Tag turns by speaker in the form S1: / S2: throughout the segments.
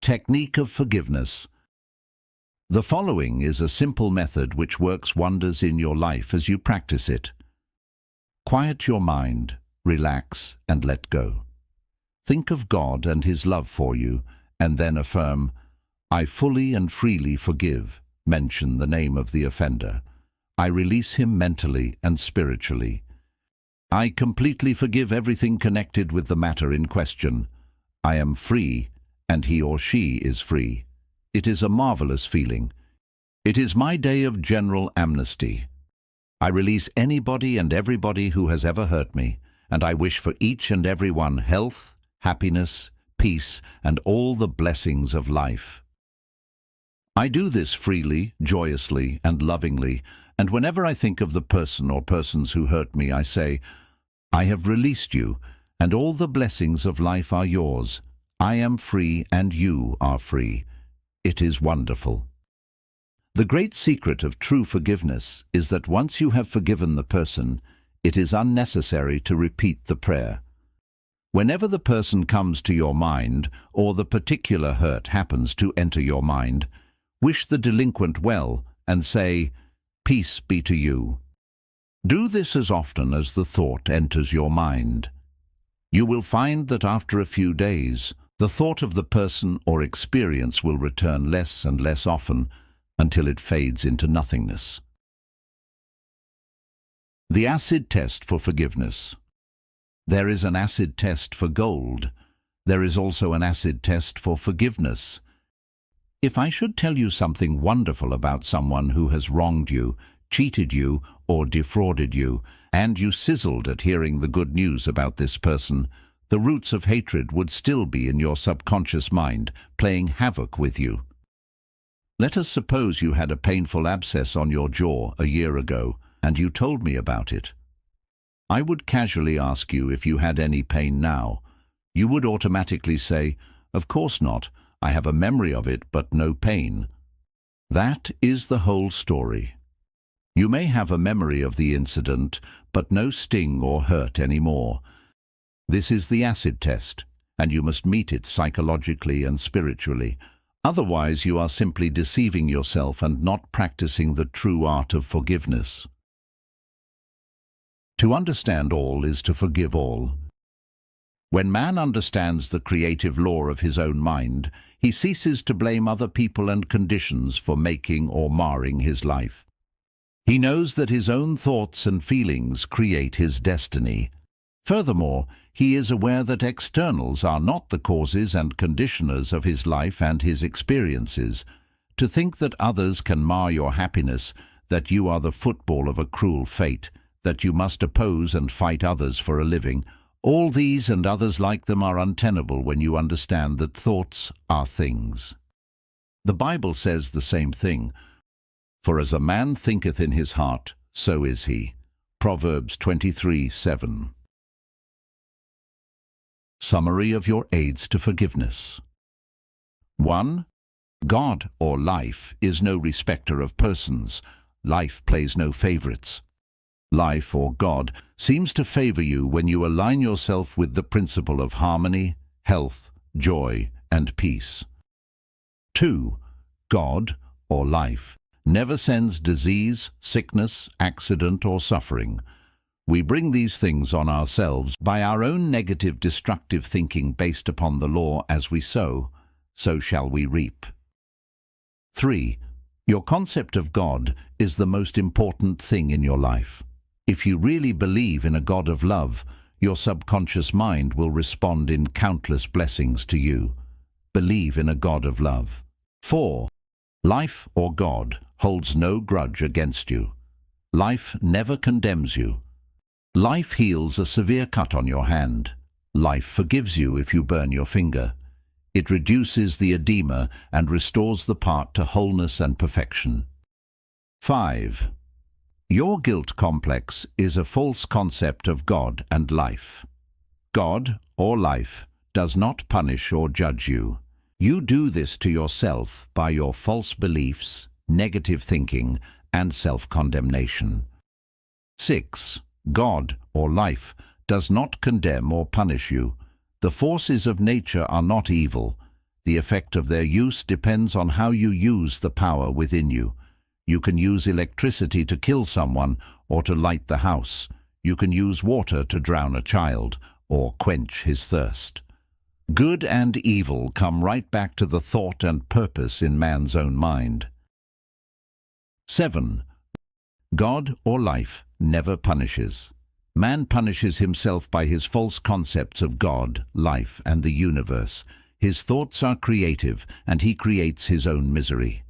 S1: Technique of forgiveness. The following is a simple method which works wonders in your life as you practice it. Quiet your mind, relax, and let go. Think of God and His love for you, and then affirm, "I fully and freely forgive." Mention the name of the offender. I release him mentally and spiritually. I completely forgive everything connected with the matter in question. I am free, and he or she is free. It is a marvelous feeling. It is my day of general amnesty. I release anybody and everybody who has ever hurt me, and I wish for each and every one health, happiness, peace, and all the blessings of life. I do this freely, joyously, and lovingly, and whenever I think of the person or persons who hurt me, I say, I have released you, and all the blessings of life are yours. I am free, and you are free. It is wonderful. The great secret of true forgiveness is that once you have forgiven the person, it is unnecessary to repeat the prayer. Whenever the person comes to your mind, or the particular hurt happens to enter your mind, wish the delinquent well and say, "Peace be to you." Do this as often as the thought enters your mind. You will find that after a few days, the thought of the person or experience will return less and less often until it fades into nothingness. The acid test for forgiveness. There is an acid test for gold. There is also an acid test for forgiveness. If I should tell you something wonderful about someone who has wronged you, cheated you, or defrauded you, and you sizzled at hearing the good news about this person, the roots of hatred would still be in your subconscious mind, playing havoc with you. Let us suppose you had a painful abscess on your jaw a year ago, and you told me about it. I would casually ask you if you had any pain now. You would automatically say, "Of course not. I have a memory of it, but no pain." That is the whole story. You may have a memory of the incident, but no sting or hurt anymore. This is the acid test, and you must meet it psychologically and spiritually. Otherwise, you are simply deceiving yourself and not practicing the true art of forgiveness. To understand all is to forgive all. When man understands the creative law of his own mind, he ceases to blame other people and conditions for making or marring his life. He knows that his own thoughts and feelings create his destiny. Furthermore, he is aware that externals are not the causes and conditioners of his life and his experiences. To think that others can mar your happiness, that you are the football of a cruel fate, that you must oppose and fight others for a living, all these and others like them are untenable when you understand that thoughts are things. The Bible says the same thing. For as a man thinketh in his heart, so is he. Proverbs 23:7. Summary of your aids to forgiveness. 1. God, or life, is no respecter of persons. Life plays no favorites. Life, or God, seems to favor you when you align yourself with the principle of harmony, health, joy, and peace. 2. God, or life, never sends disease, sickness, accident, or suffering. We bring these things on ourselves by our own negative, destructive thinking based upon the law, as we sow, so shall we reap. 3. Your concept of God is the most important thing in your life. If you really believe in a God of love, your subconscious mind will respond in countless blessings to you. Believe in a God of love. 4. Life, or God, holds no grudge against you. Life never condemns you. Life heals a severe cut on your hand. Life forgives you if you burn your finger. It reduces the edema and restores the part to wholeness and perfection. 5. Your guilt complex is a false concept of God and life. God, or life, does not punish or judge you. You do this to yourself by your false beliefs, negative thinking, and self-condemnation. 6. God, or life, does not condemn or punish you. The forces of nature are not evil. The effect of their use depends on how you use the power within you. You can use electricity to kill someone or to light the house. You can use water to drown a child or quench his thirst. Good and evil come right back to the thought and purpose in man's own mind. 7. God or life never punishes. Man punishes himself by his false concepts of God, life, and the universe. His thoughts are creative, and he creates his own misery.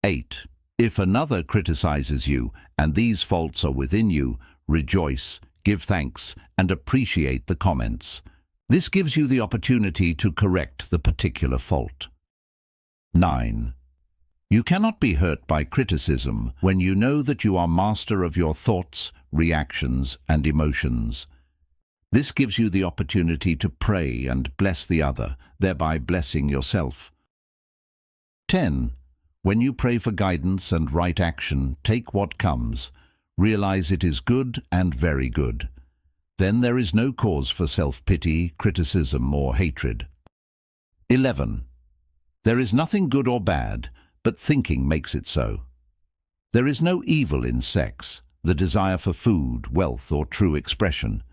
S1: 8. If another criticizes you, and these faults are within you, rejoice, give thanks, and appreciate the comments. This gives you the opportunity to correct the particular fault. 9. You cannot be hurt by criticism when you know that you are master of your thoughts, reactions, and emotions. This gives you the opportunity to pray and bless the other, thereby blessing yourself. 10. When you pray for guidance and right action, take what comes. Realize it is good and very good. Then there is no cause for self-pity, criticism, or hatred. 11. There is nothing good or bad, but thinking makes it so. There is no evil in sex, the desire for food, wealth, or true expression.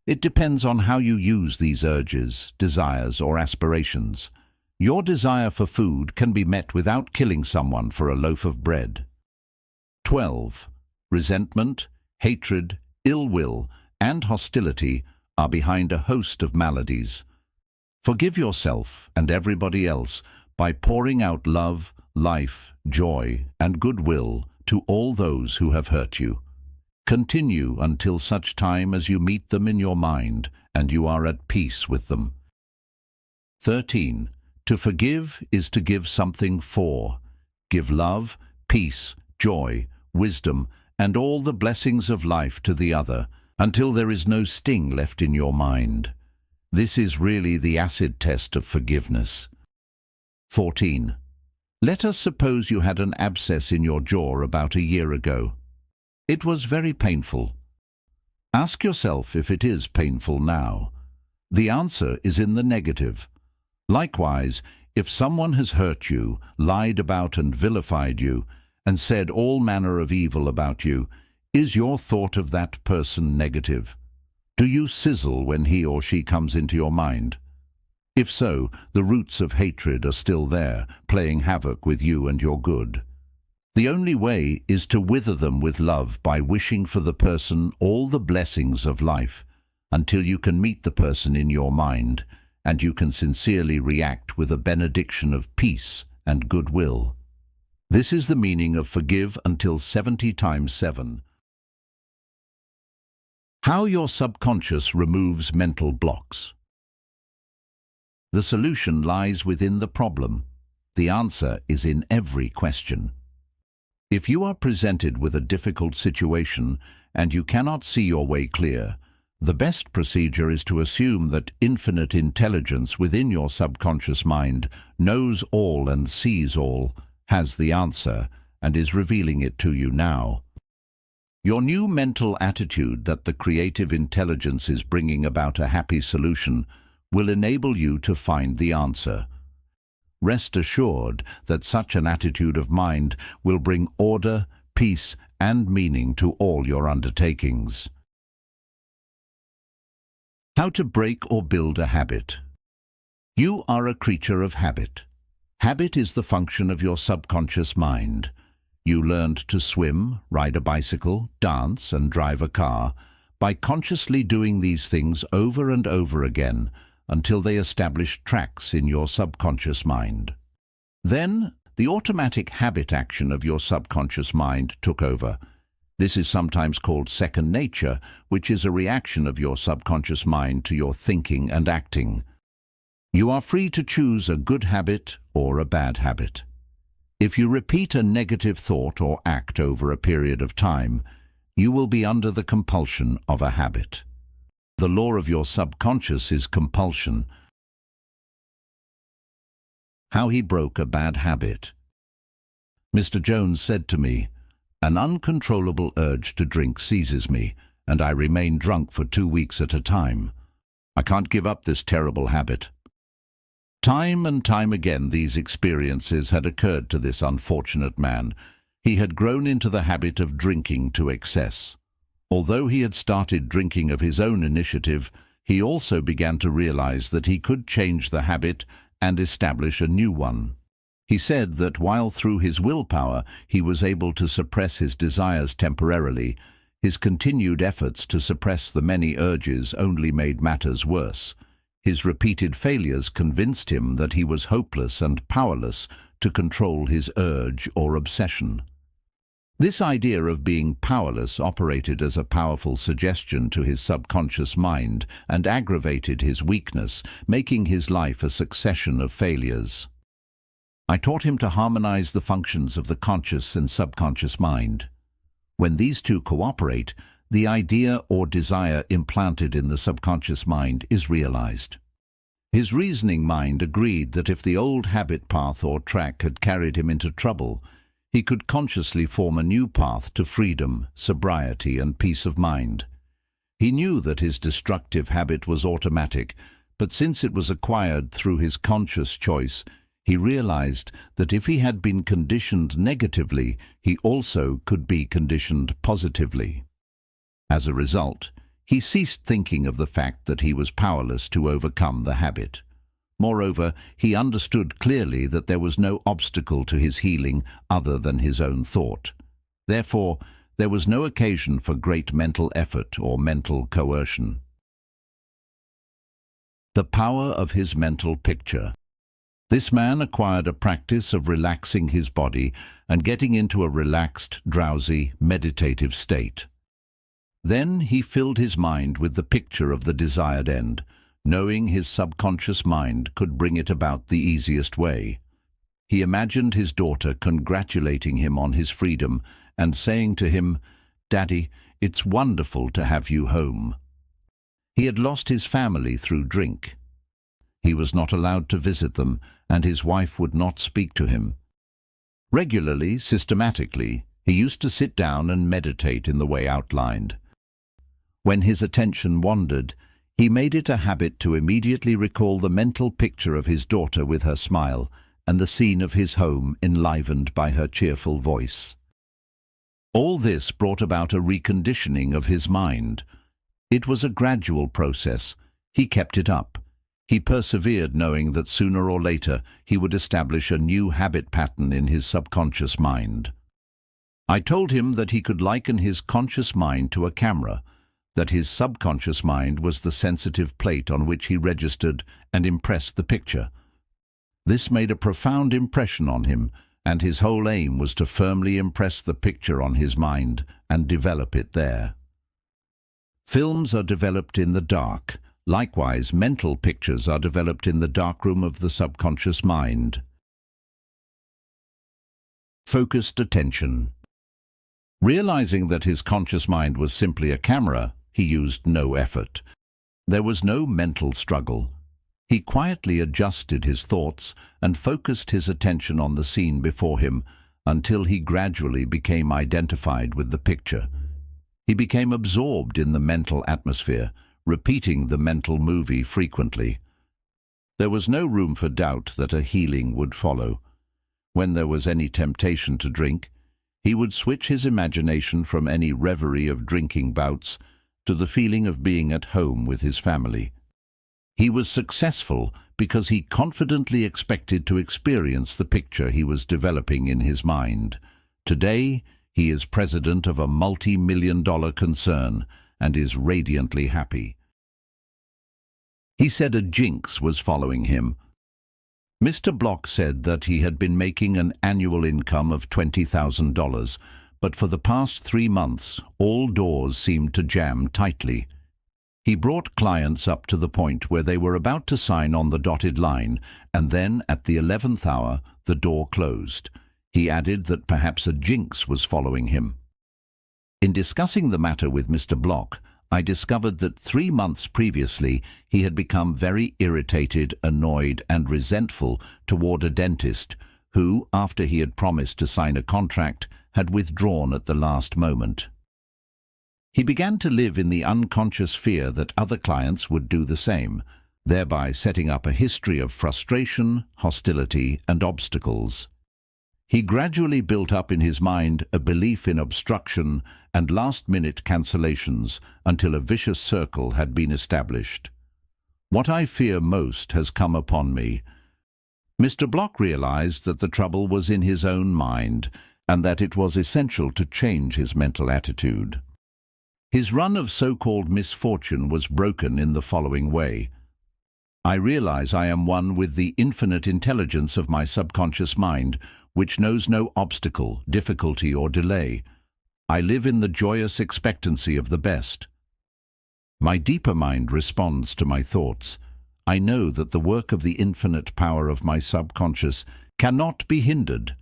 S1: It depends on how you use these urges, desires, or aspirations. Your desire for food can be met without killing someone for a loaf of bread. 12. Resentment, hatred, ill will, and hostility are behind a host of maladies. Forgive yourself and everybody else by pouring out love, life, joy, and goodwill to all those who have hurt you. Continue until such time as you meet them in your mind and you are at peace with them. 13. To forgive is to give something for. Give love, peace, joy, wisdom, and all the blessings of life to the other, until there is no sting left in your mind. This is really the acid test of forgiveness. 14. Let us suppose you had an abscess in your jaw about a year ago. It was very painful. Ask yourself if it is painful now. The answer is in the negative. Likewise, if someone has hurt you, lied about and vilified you, and said all manner of evil about you, is your thought of that person negative? Do you sizzle when he or she comes into your mind? If so, the roots of hatred are still there, playing havoc with you and your good. The only way is to wither them with love by wishing for the person all the blessings of life, until you can meet the person in your mind, and you can sincerely react with a benediction of peace and goodwill. This is the meaning of forgive until 70 times 7. How your subconscious removes mental blocks. The solution lies within the problem. The answer is in every question. If you are presented with a difficult situation and you cannot see your way clear, the best procedure is to assume that infinite intelligence within your subconscious mind knows all and sees all, has the answer, and is revealing it to you now. Your new mental attitude that the creative intelligence is bringing about a happy solution will enable you to find the answer. Rest assured that such an attitude of mind will bring order, peace, and meaning to all your undertakings. How to break or build a habit. You are a creature of habit. Habit is the function of your subconscious mind. You learned to swim, ride a bicycle, dance, and drive a car by consciously doing these things over and over again until they established tracks in your subconscious mind. Then, the automatic habit action of your subconscious mind took over. This is sometimes called second nature, which is a reaction of your subconscious mind to your thinking and acting. You are free to choose a good habit or a bad habit. If you repeat a negative thought or act over a period of time, you will be under the compulsion of a habit. The law of your subconscious is compulsion. How he broke a bad habit. Mr. Jones said to me, "An uncontrollable urge to drink seizes me, and I remain drunk for 2 weeks at a time. I can't give up this terrible habit. Time and time again these experiences had occurred to this unfortunate man. He had grown into the habit of drinking to excess. Although he had started drinking of his own initiative, he also began to realize that he could change the habit and establish a new one. He said that while through his willpower he was able to suppress his desires temporarily, his continued efforts to suppress the many urges only made matters worse. His repeated failures convinced him that he was hopeless and powerless to control his urge or obsession. This idea of being powerless operated as a powerful suggestion to his subconscious mind and aggravated his weakness, making his life a succession of failures. I taught him to harmonize the functions of the conscious and subconscious mind. When these two cooperate, the idea or desire implanted in the subconscious mind is realized. His reasoning mind agreed that if the old habit path or track had carried him into trouble, he could consciously form a new path to freedom, sobriety, and peace of mind. He knew that his destructive habit was automatic, but since it was acquired through his conscious choice, he realized that if he had been conditioned negatively, he also could be conditioned positively. As a result, he ceased thinking of the fact that he was powerless to overcome the habit. Moreover, he understood clearly that there was no obstacle to his healing other than his own thought. Therefore, there was no occasion for great mental effort or mental coercion. The power of his mental picture. This man acquired a practice of relaxing his body and getting into a relaxed, drowsy, meditative state. Then he filled his mind with the picture of the desired end, knowing his subconscious mind could bring it about the easiest way. He imagined his daughter congratulating him on his freedom and saying to him, "Daddy, it's wonderful to have you home." He had lost his family through drink. He was not allowed to visit them, and his wife would not speak to him. Regularly, systematically, he used to sit down and meditate in the way outlined. When his attention wandered, he made it a habit to immediately recall the mental picture of his daughter with her smile and the scene of his home enlivened by her cheerful voice. All this brought about a reconditioning of his mind. It was a gradual process. He kept it up. He persevered, knowing that sooner or later he would establish a new habit pattern in his subconscious mind. I told him that he could liken his conscious mind to a camera, that his subconscious mind was the sensitive plate on which he registered and impressed the picture. This made a profound impression on him, and his whole aim was to firmly impress the picture on his mind and develop it there. Films are developed in the dark. Likewise, mental pictures are developed in the darkroom of the subconscious mind. Focused attention. Realizing that his conscious mind was simply a camera, he used no effort. There was no mental struggle. He quietly adjusted his thoughts and focused his attention on the scene before him until he gradually became identified with the picture. He became absorbed in the mental atmosphere, repeating the mental movie frequently. There was no room for doubt that a healing would follow. When there was any temptation to drink, he would switch his imagination from any reverie of drinking bouts to the feeling of being at home with his family. He was successful because he confidently expected to experience the picture he was developing in his mind. Today, he is president of a multi-million-dollar concern and is radiantly happy. He said a jinx was following him. Mr. Block said that he had been making an annual income of $20,000, but for the past 3 months, all doors seemed to jam tightly. He brought clients up to the point where they were about to sign on the dotted line, and then at the 11th hour, the door closed. He added that perhaps a jinx was following him. In discussing the matter with Mr. Block, I discovered that 3 months previously he had become very irritated, annoyed, and resentful toward a dentist who, after he had promised to sign a contract, had withdrawn at the last moment. He began to live in the unconscious fear that other clients would do the same. thereby setting up a history of frustration, hostility, and obstacles. He gradually built up in his mind a belief in obstruction and last-minute cancellations until a vicious circle had been established. What I fear most has come upon me. Mr. Block realized that the trouble was in his own mind and that it was essential to change his mental attitude. His run of so-called misfortune was broken in the following way. I realize I am one with the infinite intelligence of my subconscious mind, which knows no obstacle, difficulty, or delay. I live in the joyous expectancy of the best. My deeper mind responds to my thoughts. I know that the work of the infinite power of my subconscious cannot be hindered.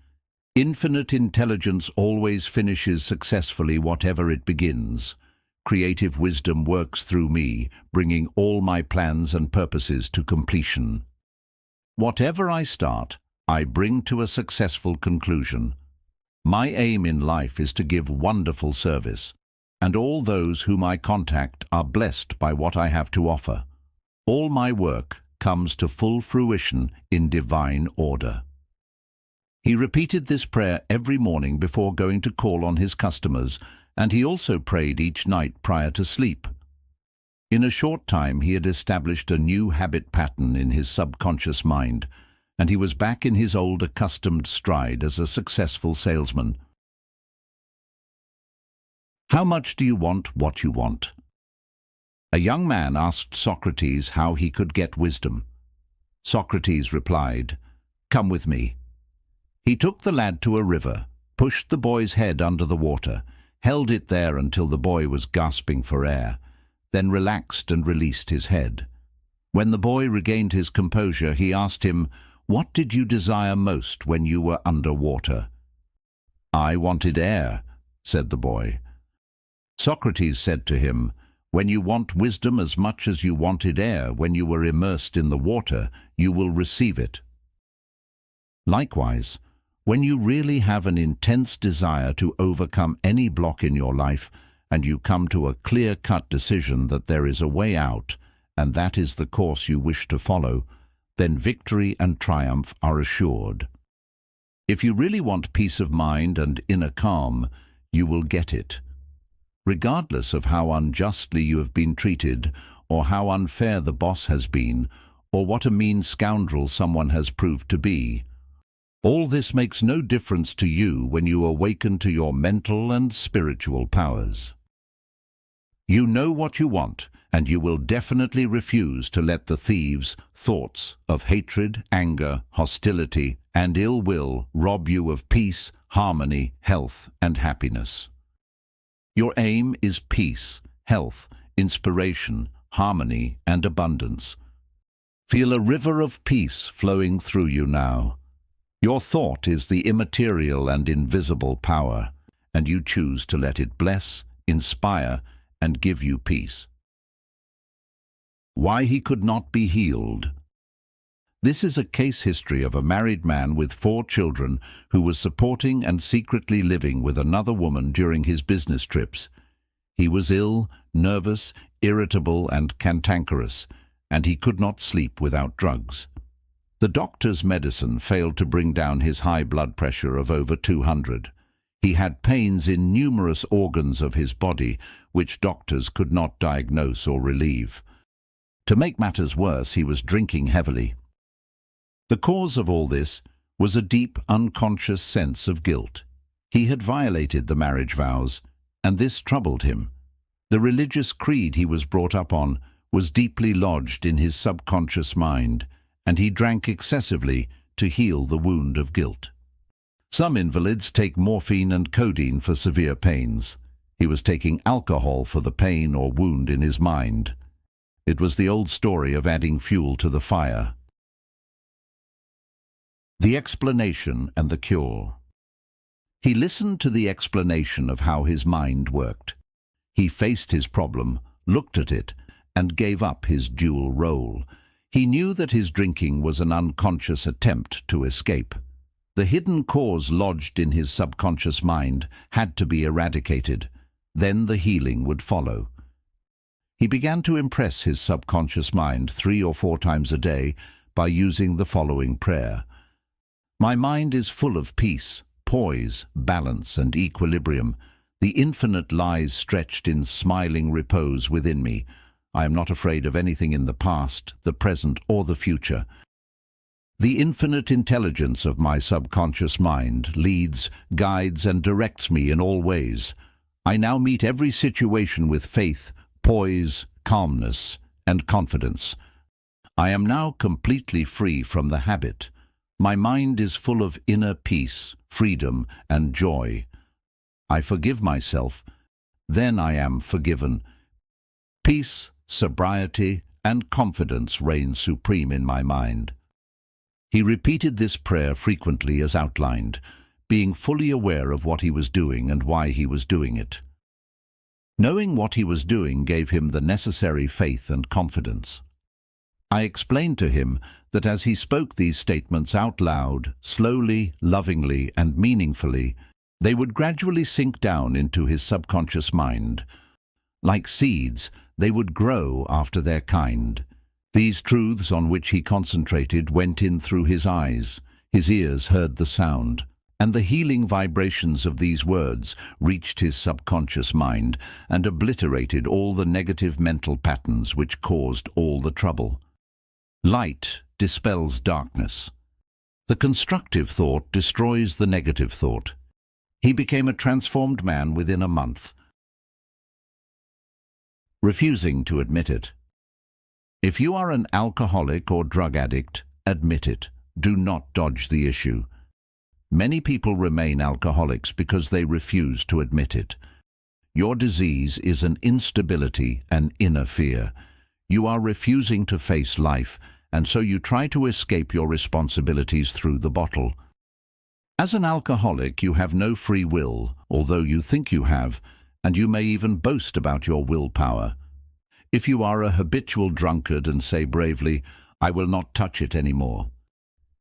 S1: Infinite intelligence always finishes successfully whatever it begins. Creative wisdom works through me, bringing all my plans and purposes to completion. Whatever I start, I bring to a successful conclusion. My aim in life is to give wonderful service, and all those whom I contact are blessed by what I have to offer. All my work comes to full fruition in divine order. He repeated this prayer every morning before going to call on his customers, and he also prayed each night prior to sleep. In a short time he had established a new habit pattern in his subconscious mind, and he was back in his old accustomed stride as a successful salesman. How much do you want what you want? A young man asked Socrates how he could get wisdom. Socrates replied, "Come with me." He took the lad to a river, pushed the boy's head under the water, held it there until the boy was gasping for air, then relaxed and released his head. When the boy regained his composure, he asked him, "What did you desire most when you were under water?" "I wanted air," said the boy. Socrates said to him, "When you want wisdom as much as you wanted air when you were immersed in the water, you will receive it." Likewise, when you really have an intense desire to overcome any block in your life, and you come to a clear-cut decision that there is a way out, and that is the course you wish to follow, then victory and triumph are assured. If you really want peace of mind and inner calm, you will get it. Regardless of how unjustly you have been treated, or how unfair the boss has been, or what a mean scoundrel someone has proved to be, all this makes no difference to you when you awaken to your mental and spiritual powers. You know what you want, and you will definitely refuse to let the thieves' thoughts of hatred, anger, hostility, and ill will rob you of peace, harmony, health, and happiness. Your aim is peace, health, inspiration, harmony, and abundance. Feel a river of peace flowing through you now. Your thought is the immaterial and invisible power, and you choose to let it bless, inspire, and give you peace. Why he could not be healed. This is a case history of a married man with 4 children who was supporting and secretly living with another woman during his business trips. He was ill, nervous, irritable, and cantankerous, and he could not sleep without drugs. The doctor's medicine failed to bring down his high blood pressure of over 200. He had pains in numerous organs of his body, which doctors could not diagnose or relieve. To make matters worse, he was drinking heavily. The cause of all this was a deep, unconscious sense of guilt. He had violated the marriage vows, and this troubled him. The religious creed he was brought up on was deeply lodged in his subconscious mind, and he drank excessively to heal the wound of guilt. Some invalids take morphine and codeine for severe pains. He was taking alcohol for the pain or wound in his mind. It was the old story of adding fuel to the fire. The explanation and the cure. He listened to the explanation of how his mind worked. He faced his problem, looked at it, and gave up his dual role. He knew that his drinking was an unconscious attempt to escape. The hidden cause lodged in his subconscious mind had to be eradicated. Then the healing would follow. He began to impress his subconscious mind 3 or 4 times a day by using the following prayer. My mind is full of peace, poise, balance, and equilibrium. The infinite lies stretched in smiling repose within me. I am not afraid of anything in the past, the present, or the future. The infinite intelligence of my subconscious mind leads, guides, and directs me in all ways. I now meet every situation with faith, poise, calmness, and confidence. I am now completely free from the habit. My mind is full of inner peace, freedom, and joy. I forgive myself, then I am forgiven. Peace, sobriety, and confidence reign supreme in my mind. He repeated this prayer frequently as outlined, being fully aware of what he was doing and why he was doing it. Knowing what he was doing gave him the necessary faith and confidence. I explained to him that as he spoke these statements out loud, slowly, lovingly, and meaningfully, they would gradually sink down into his subconscious mind. Like seeds, they would grow after their kind. These truths on which he concentrated went in through his eyes, his ears heard the sound, and the healing vibrations of these words reached his subconscious mind and obliterated all the negative mental patterns which caused all the trouble. Light dispels darkness. The constructive thought destroys the negative thought. He became a transformed man within a month. Refusing to admit it. If you are an alcoholic or drug addict, admit it. Do not dodge the issue. Many people remain alcoholics because they refuse to admit it. Your disease is an instability, an inner fear. You are refusing to face life, and so you try to escape your responsibilities through the bottle. As an alcoholic, you have no free will, although you think you have, and you may even boast about your willpower. If you are a habitual drunkard and say bravely, "I will not touch it anymore,"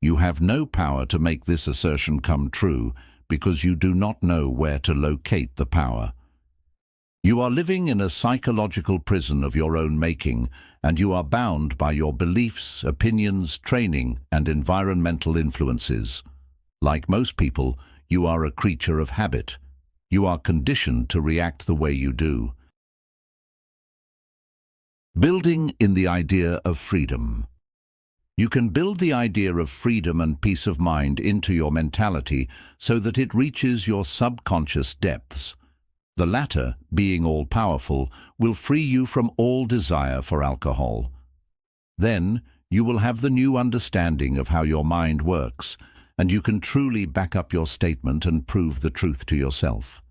S1: you have no power to make this assertion come true because you do not know where to locate the power. You are living in a psychological prison of your own making, and you are bound by your beliefs, opinions, training, and environmental influences. Like most people, you are a creature of habit. You are conditioned to react the way you do. Building in the idea of freedom. You can build the idea of freedom and peace of mind into your mentality so that it reaches your subconscious depths. The latter, being all-powerful, will free you from all desire for alcohol. Then, you will have the new understanding of how your mind works, and you can truly back up your statement and prove the truth to yourself.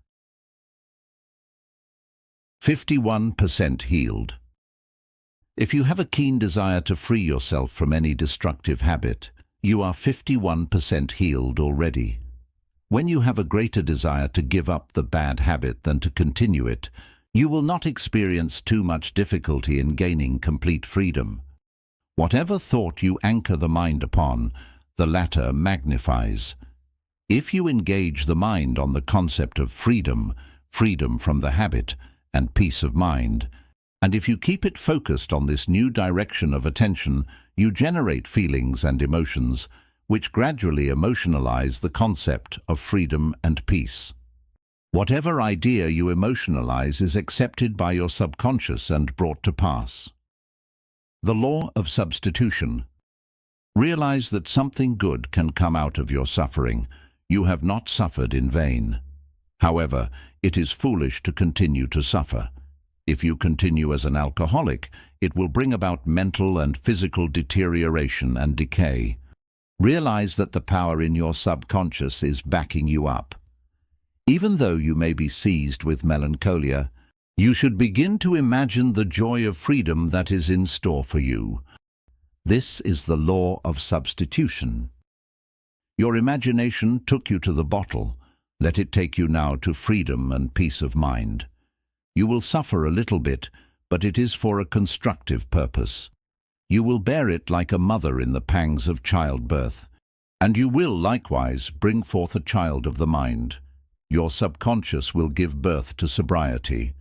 S1: 51% healed. If you have a keen desire to free yourself from any destructive habit, you are 51% healed already. When you have a greater desire to give up the bad habit than to continue it, you will not experience too much difficulty in gaining complete freedom. Whatever thought you anchor the mind upon, the latter magnifies. If you engage the mind on the concept of freedom, freedom from the habit, and peace of mind, and if you keep it focused on this new direction of attention, you generate feelings and emotions which gradually emotionalize the concept of freedom and peace. Whatever idea you emotionalize is accepted by your subconscious and brought to pass. The law of substitution. Realize that something good can come out of your suffering. You have not suffered in vain. However, it is foolish to continue to suffer. If you continue as an alcoholic, it will bring about mental and physical deterioration and decay. Realize that the power in your subconscious is backing you up. Even though you may be seized with melancholia, you should begin to imagine the joy of freedom that is in store for you. This is the law of substitution. Your imagination took you to the bottle. Let it take you now to freedom and peace of mind. You will suffer a little bit, but it is for a constructive purpose. You will bear it like a mother in the pangs of childbirth, and you will likewise bring forth a child of the mind. Your subconscious will give birth to sobriety.